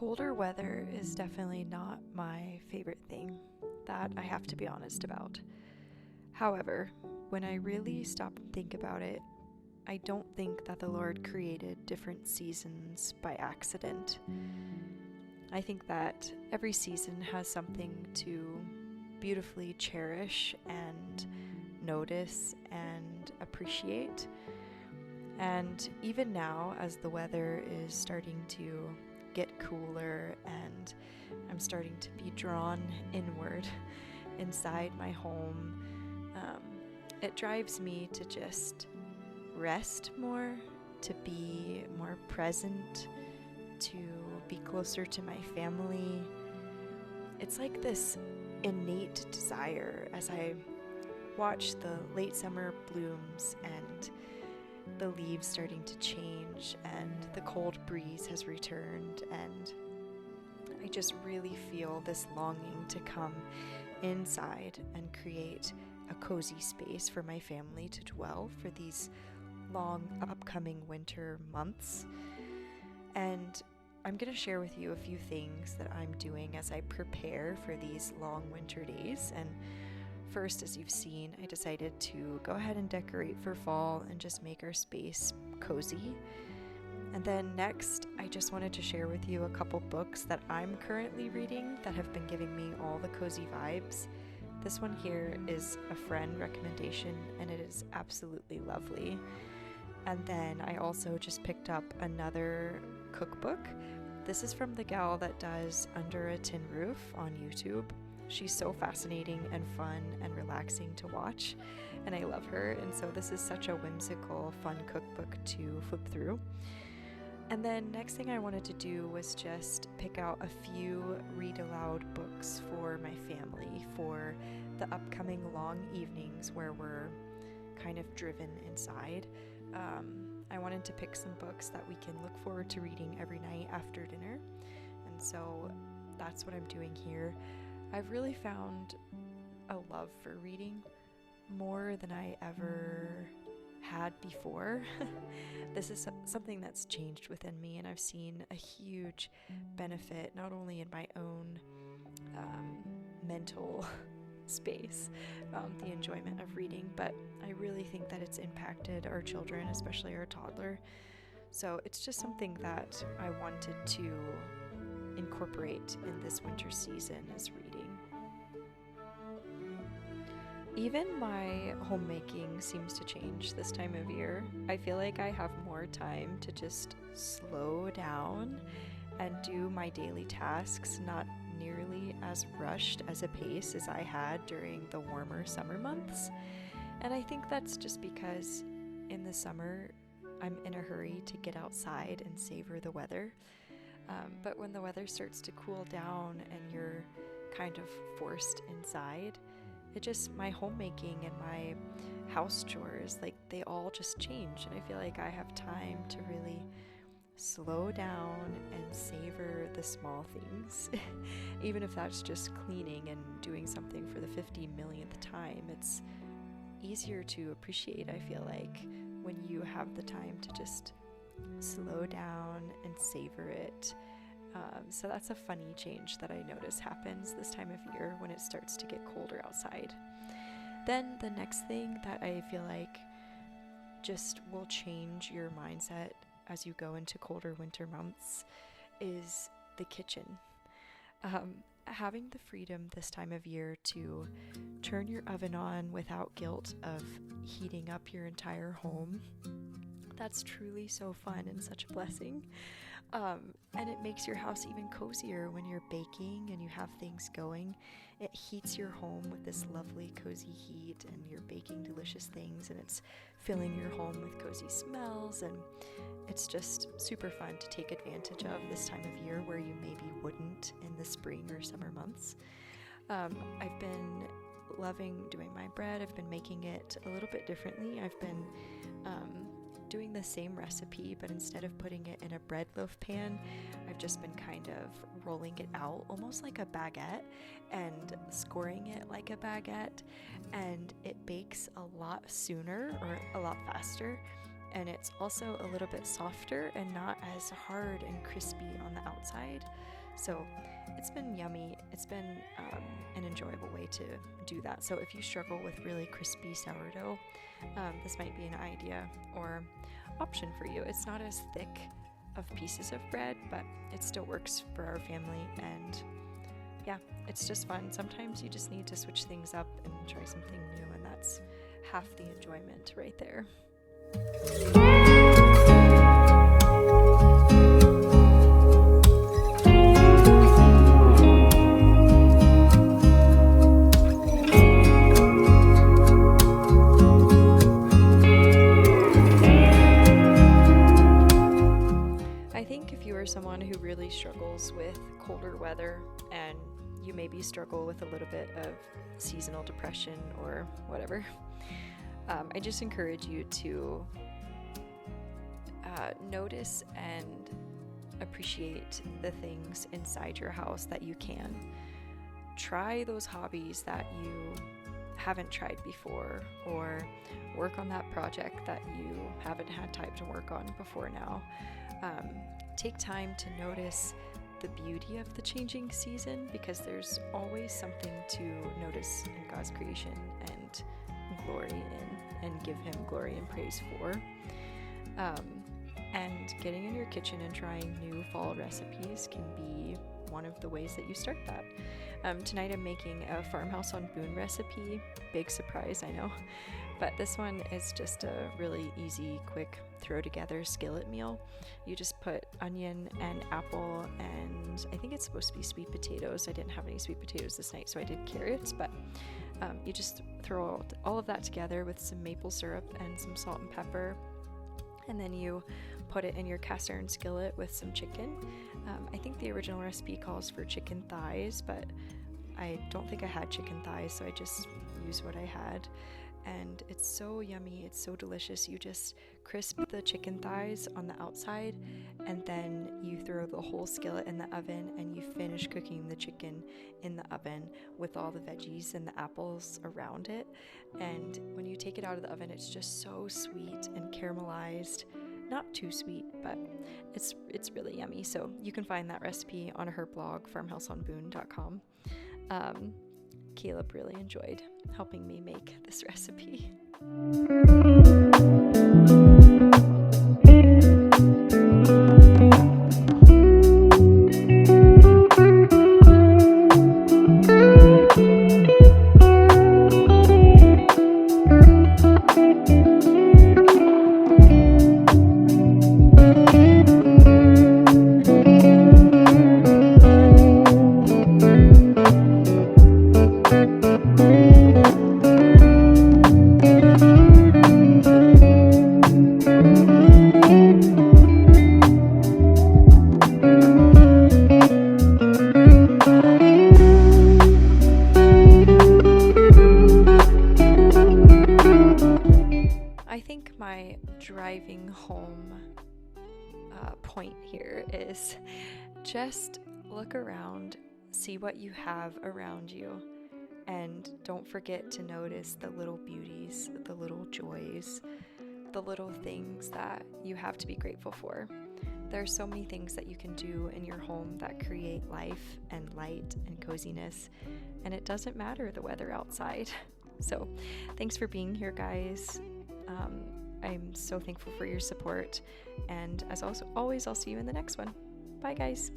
Colder weather is definitely not my favorite thing. That I have to be honest about. However, when I really stop and think about it, I don't think that the Lord created different seasons by accident. I think that every season has something to beautifully cherish and notice and appreciate. And even now, as the weather is starting to get cooler and I'm starting to be drawn inward inside my home, it drives me to just rest more, to be more present, to be closer to my family. It's like this innate desire as I watch the late summer blooms and the leaves starting to change and the cold breeze has returned, and I just really feel this longing to come inside and create a cozy space for my family to dwell for these long upcoming winter months. And I'm going to share with you a few things that I'm doing as I prepare for these long winter days. And first, as you've seen, I decided to go ahead and decorate for fall and just make our space cozy. And then next, I just wanted to share with you a couple books that I'm currently reading that have been giving me all the cozy vibes. This one here is a friend recommendation, and it is absolutely lovely. And then I also just picked up another cookbook. This is from the gal that does Under a Tin Roof on YouTube. She's so fascinating and fun and relaxing to watch, and I love her. And so this is such a whimsical, fun cookbook to flip through. And then next thing I wanted to do was just pick out a few read aloud books for my family for the upcoming long evenings where we're kind of driven inside. I wanted to pick some books that we can look forward to reading every night after dinner. And so that's what I'm doing here. I've really found a love for reading more than I ever had before. This is something that's changed within me, and I've seen a huge benefit not only in my own mental space, the enjoyment of reading, but I really think that it's impacted our children, especially our toddler. So it's just something that I wanted to incorporate in this winter season is reading. Even my homemaking seems to change this time of year. I feel like I have more time to just slow down and do my daily tasks, not nearly as rushed as a pace as I had during the warmer summer months. And I think that's just because in the summer, I'm in a hurry to get outside and savor the weather. But when the weather starts to cool down and you're kind of forced inside, my homemaking and my house chores, like they all just change. And I feel like I have time to really slow down and savor the small things. Even if that's just cleaning and doing something for the 50 millionth time, it's easier to appreciate, I feel like, when you have the time to just slow down and savor it. So that's a funny change that I notice happens this time of year when it starts to get colder outside. Then the next thing that I feel like just will change your mindset as you go into colder winter months is the kitchen. Having the freedom this time of year to turn your oven on without guilt of heating up your entire home, that's truly so fun and such a blessing. And it makes your house even cozier when you're baking and you have things going. It heats your home with this lovely cozy heat, and you're baking delicious things, and it's filling your home with cozy smells, and it's just super fun to take advantage of this time of year where you maybe wouldn't in the spring or summer months. I've been loving doing my bread. I've been making it a little bit differently. I've been doing the same recipe, but instead of putting it in a bread loaf pan, I've just been kind of rolling it out almost like a baguette and scoring it like a baguette, and it bakes a lot sooner or a lot faster, and it's also a little bit softer and not as hard and crispy on the outside. So it's been yummy. It's been an enjoyable way to do that. So if you struggle with really crispy sourdough, this might be an idea or option for you. It's not as thick of pieces of bread, but it still works for our family, and yeah, it's just fun. Sometimes you just need to switch things up and try something new, and that's half the enjoyment right there. I think if you are someone who really struggles with colder weather, and you maybe struggle with a little bit of seasonal depression or whatever, I just encourage you to notice and appreciate the things inside your house that you can. Try those hobbies that you haven't tried before, or work on that project that you haven't had time to work on before now. Take time to notice the beauty of the changing season, because there's always something to notice in God's creation and glory in, and give him glory and praise for. And getting in your kitchen and trying new fall recipes can be one of the ways that you start that. Tonight I'm making a farmhouse on Boone recipe. Big surprise, I know. But this one is just a really easy, quick throw together skillet meal. You just put onion and apple, and I think it's supposed to be sweet potatoes. I didn't have any sweet potatoes this night, so I did carrots, but you just throw all of that together with some maple syrup and some salt and pepper, and then you put it in your cast iron skillet with some chicken. I think the original recipe calls for chicken thighs, but I don't think I had chicken thighs, so I just used what I had. And it's so yummy, it's so delicious. You just crisp the chicken thighs on the outside, and then you throw the whole skillet in the oven, and you finish cooking the chicken in the oven with all the veggies and the apples around it. And when you take it out of the oven, it's just so sweet and caramelized. Not too sweet, but it's really yummy. So you can find that recipe on her blog, farmhouseonboone.com. Caleb really enjoyed helping me make this recipe. I think my driving home point here is just look around, see what you have around you, and don't forget to notice the little beauties, the little joys, the little things that you have to be grateful for. There are so many things that you can do in your home that create life and light and coziness, and it doesn't matter the weather outside. So thanks for being here, guys. I'm so thankful for your support, and as always, I'll see you in the next one. Bye, guys.